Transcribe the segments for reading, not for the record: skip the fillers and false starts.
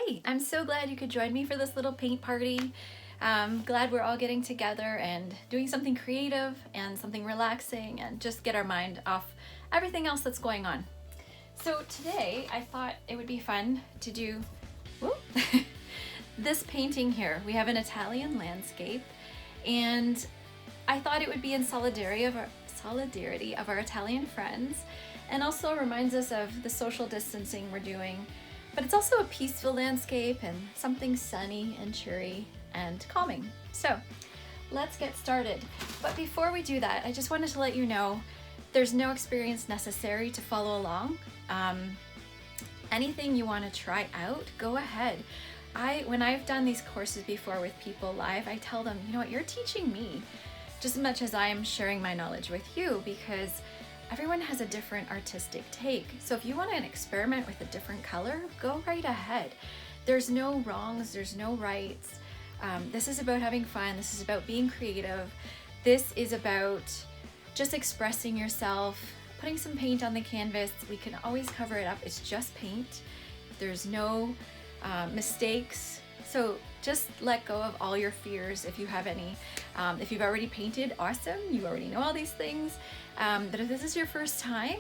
Hey, I'm so glad you could join me for this little paint party. Glad we're all getting together and doing something creative and something relaxing and just get our mind off everything else that's going on. So today I thought it would be fun to do this painting here. We have an Italian landscape, and I thought it would be in solidarity of our Italian friends, and also reminds us of the social distancing we're doing. But it's also a peaceful landscape and something sunny and cheery and calming. So let's get started. But before we do that, I just wanted to let you know there's no experience necessary to follow along. Anything you want to try out, go ahead. When I've done these courses before with people live, I tell them, you know what, you're teaching me just as much as I am sharing my knowledge with you, because everyone has a different artistic take. So if you want to experiment with a different color, go right ahead. There's no wrongs, there's no rights. This is about having fun. This is about being creative. This is about just expressing yourself, putting some paint on the canvas. We can always cover it up. It's just paint. There's no mistakes. So just let go of all your fears if you have any. If you've already painted, awesome. You already know all these things. But if this is your first time,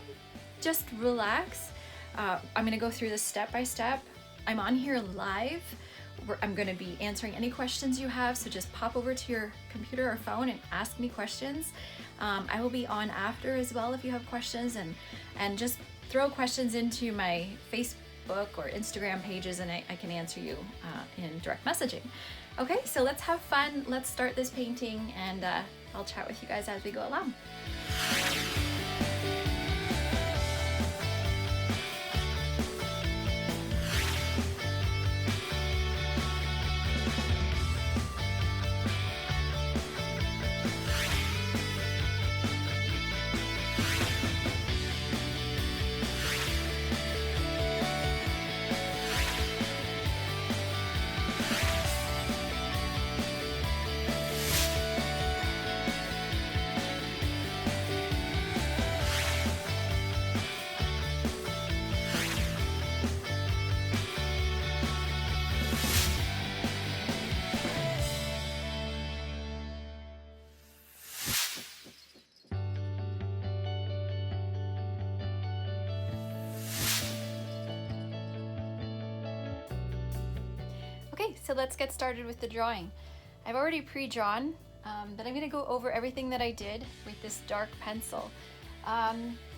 just relax. I'm gonna go through this step by step. I'm on here live. I'm gonna be answering any questions you have, so just pop over to your computer or phone and ask me questions. I will be on after as well if you have questions, and just throw questions into my Facebook or Instagram pages, and I can answer you in direct messaging. Okay, so let's have fun. Let's start this painting, and I'll chat with you guys as we go along. Okay, so let's get started with the drawing. I've already pre-drawn, but I'm gonna go over everything that I did with this dark pencil.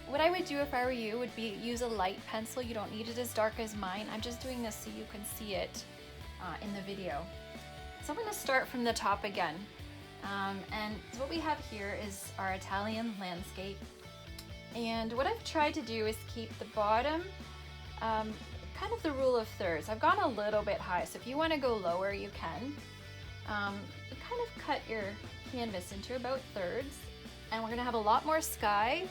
What I would do if I were you would be use a light pencil. You don't need it as dark as mine. I'm just doing this so you can see it in the video. So I'm gonna start from the top again. And what we have here is our Italian landscape. And what I've tried to do is keep the bottom kind of the rule of thirds. I've gone a little bit high, so if you want to go lower, you can. Kind of cut your canvas into about thirds, and we're going to have a lot more sky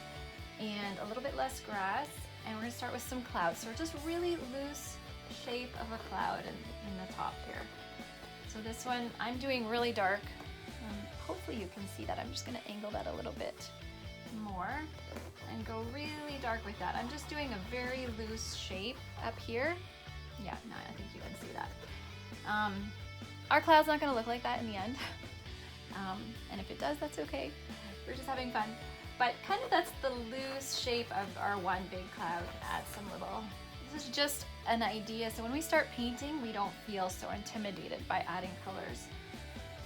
and a little bit less grass, and we're going to start with some clouds. So we're just really loose shape of a cloud in the top here. So this one, I'm doing really dark. Hopefully you can see that. I'm just going to angle that a little bit more and go really dark with that. I'm just doing a very loose shape up here. Yeah, no, I think you can see that. Our cloud's not gonna look like that in the end. And if it does, that's okay. We're just having fun. But kind of that's the loose shape of our one big cloud. Add some little, this is just an idea. So when we start painting, we don't feel so intimidated by adding colors.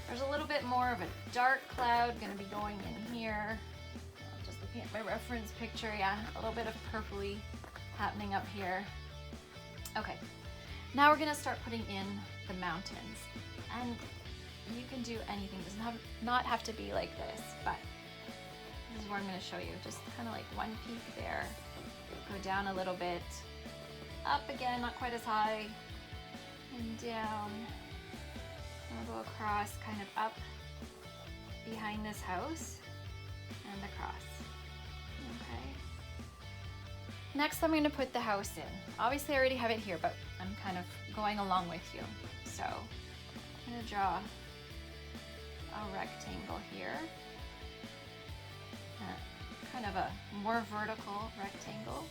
There's a little bit more of a dark cloud gonna be going in here. Looking at my reference picture, yeah, a little bit of purpley happening up here. Okay, now we're gonna start putting in the mountains, and you can do anything. It doesn't not have to be like this, but this is where I'm gonna show you. Just kind of like one peak there, go down a little bit, up again, not quite as high, and down. I'm gonna go across, kind of up behind this house and across. Okay. Next, I'm going to put the house in. Obviously, I already have it here, but I'm kind of going along with you. So I'm going to draw a rectangle here, kind of a more vertical rectangle.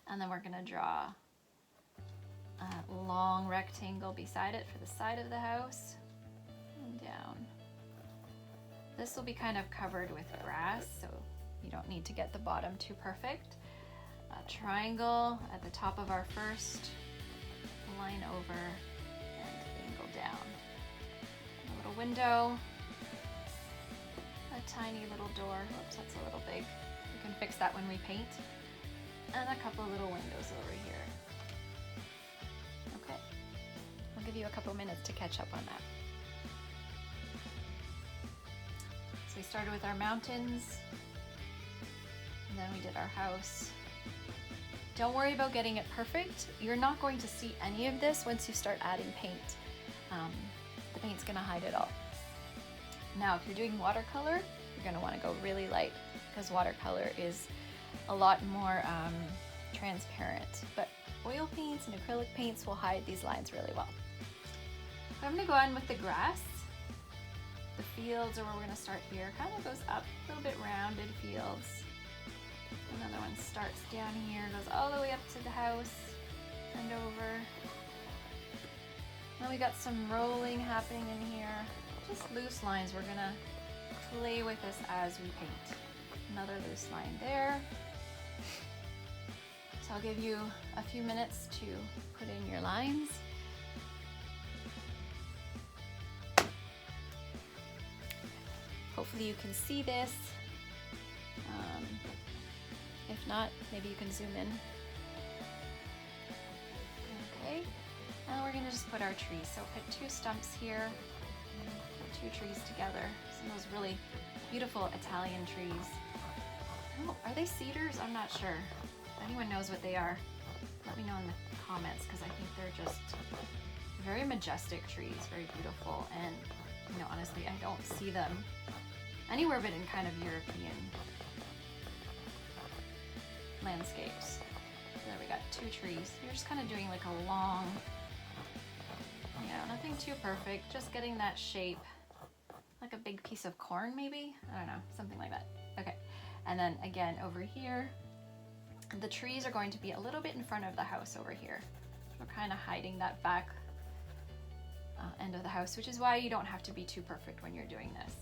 And then we're going to draw a long rectangle beside it for the side of the house and down. This will be kind of covered with grass, so you don't need to get the bottom too perfect. A triangle at the top of our first, line over and angle down. A little window, a tiny little door. Oops, that's a little big. We can fix that when we paint. And a couple of little windows over here. Okay, I'll give you a couple minutes to catch up on that. So we started with our mountains, and then we did our house. Don't worry about getting it perfect. You're not going to see any of this once you start adding paint. The paint's gonna hide it all. Now, if you're doing watercolor, you're gonna wanna go really light because watercolor is a lot more transparent, but oil paints and acrylic paints will hide these lines really well. I'm gonna go on with the grass. The fields are where we're gonna start here. Kind of goes up, a little bit rounded fields. Another one starts down here, goes all the way up to the house and over. Then we got some rolling happening in here. Just loose lines. We're gonna play with this as we paint. Another loose line there. So I'll give you a few minutes to put in your lines. Hopefully you can see this. If not, maybe you can zoom in. Okay, now we're gonna just put our trees. So put two stumps here, two trees together. Some of those really beautiful Italian trees. Oh, are they cedars? I'm not sure. If anyone knows what they are, let me know in the comments, because I think they're just very majestic trees, very beautiful. And you know, honestly, I don't see them anywhere but in kind of European landscapes. So there we got two trees. You're just kind of doing like a long, nothing too perfect, just getting that shape, like a big piece of corn maybe? I don't know, something like that. Okay, and then again over here, the trees are going to be a little bit in front of the house over here. We're kind of hiding that back end of the house, which is why you don't have to be too perfect when you're doing this.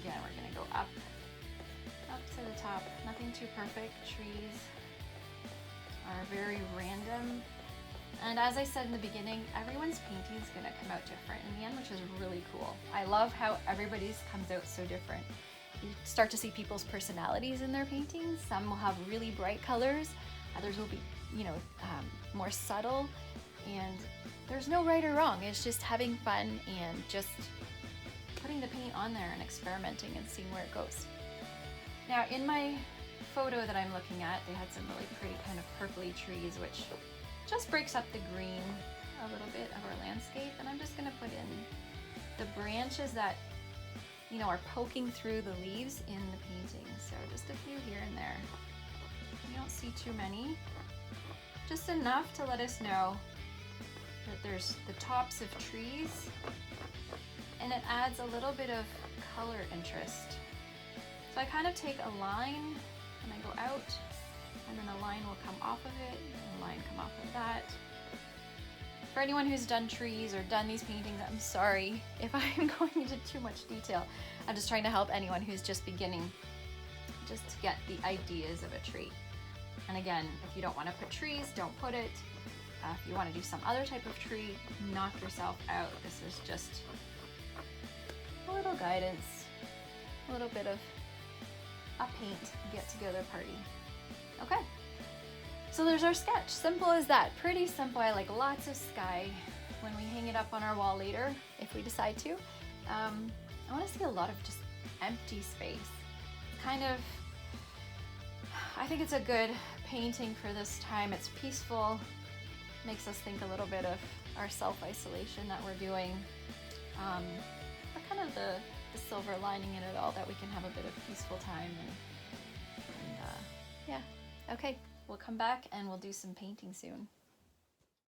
Again, we're gonna go up to the top. Nothing too perfect. Trees are very random. And as I said in the beginning, everyone's painting is gonna come out different in the end, which is really cool. I love how everybody's comes out so different. You start to see people's personalities in their paintings. Some will have really bright colors. Others will be, more subtle. And there's no right or wrong. It's just having fun and just putting the paint on there and experimenting and seeing where it goes. Now in my photo that I'm looking at, they had some really pretty kind of purpley trees, which just breaks up the green a little bit of our landscape. And I'm just gonna put in the branches that, are poking through the leaves in the painting. So just a few here and there. You don't see too many, just enough to let us know that there's the tops of trees, and it adds a little bit of color interest. So I kind of take a line and I go out, and then a line will come off of it, and a line come off of that. For anyone who's done trees or done these paintings, I'm sorry if I'm going into too much detail. I'm just trying to help anyone who's just beginning, just to get the ideas of a tree. And again, if you don't want to put trees, don't put it. If you want to do some other type of tree, knock yourself out. This is just a little guidance, a little bit of a paint get-together party. Okay, so there's our sketch. Simple as that, pretty simple. I like lots of sky when we hang it up on our wall later, if we decide to. I want to see a lot of just empty space. Kind of, I think it's a good painting for this time. It's peaceful, makes us think a little bit of our self-isolation that we're doing. But kind of the silver lining in it all, that we can have a bit of peaceful time. And yeah, okay, we'll come back and we'll do some painting soon.